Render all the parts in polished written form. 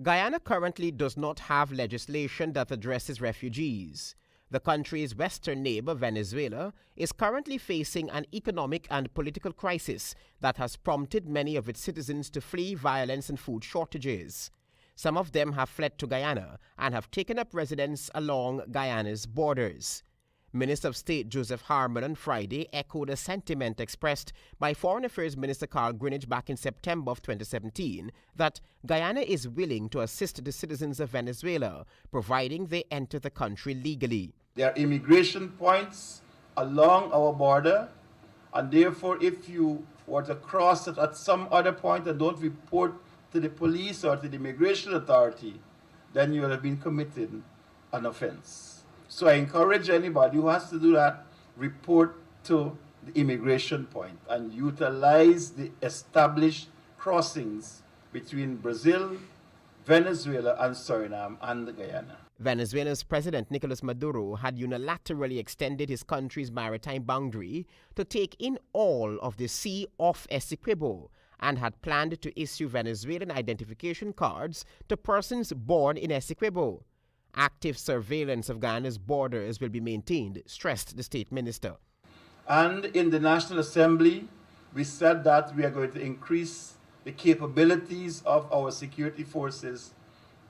Guyana currently does not have legislation that addresses refugees. The country's western neighbor, Venezuela, is currently facing an economic and political crisis that has prompted many of its citizens to flee violence and food shortages. Some of them have fled to Guyana and have taken up residence along Guyana's borders. Minister of State Joseph Harmon on Friday echoed a sentiment expressed by Foreign Affairs Minister Carl Greenidge back in September of 2017 that Guyana is willing to assist the citizens of Venezuela, providing they enter the country legally. There are immigration points along our border, and therefore if you were to cross it at some other point and don't report to the police or to the immigration authority, then you will have been committed an offense. So I encourage anybody who has to do that, report to the immigration point and utilize the established crossings between Brazil, Venezuela, and Suriname and Guyana. Venezuela's President Nicolas Maduro had unilaterally extended his country's maritime boundary to take in all of the sea off Essequibo and had planned to issue Venezuelan identification cards to persons born in Essequibo. Active surveillance of Guyana's borders will be maintained, stressed the state minister. And in the National Assembly, we said that we are going to increase the capabilities of our security forces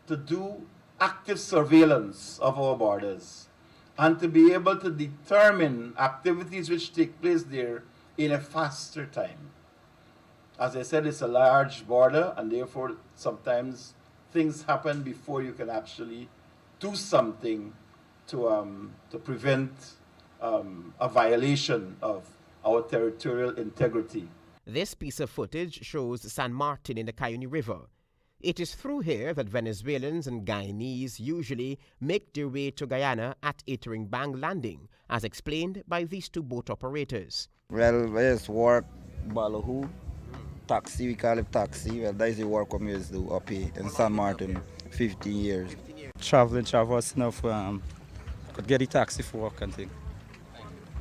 to do active surveillance of our borders and to be able to determine activities which take place there in a faster time. As I said, it's a large border, and therefore sometimes things happen before you can actually do something to prevent a violation of our territorial integrity. This piece of footage shows San Martin in the Cayenne River. It is through here that Venezuelans and Guyanese usually make their way to Guyana at Bang Landing, as explained by these two boat operators. Well, we just work Ballahu, taxi, we call it taxi. Well, that is the work we used to do up here in San Martin, 15 years. Travel enough, could get a taxi for work and thing.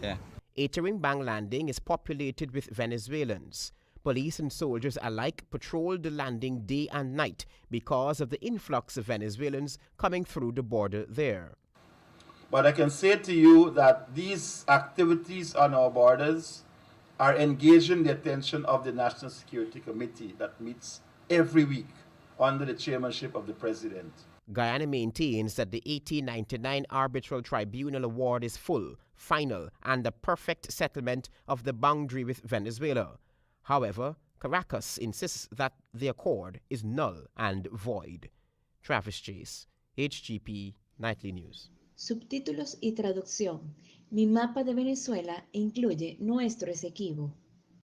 Yeah. Bang Landing is populated with Venezuelans. Police and soldiers alike patrol the landing day and night because of the influx of Venezuelans coming through the border there. But I can say to you that these activities on our borders are engaging the attention of the National Security Committee that meets every week under the chairmanship of the President. Guyana maintains that the 1899 Arbitral Tribunal Award is full, final, and the perfect settlement of the boundary with Venezuela. However, Caracas insists that the accord is null and void. Travis Chase, HGP Nightly News. Subtítulos y traducción. Mi mapa de Venezuela incluye nuestro Esequibo.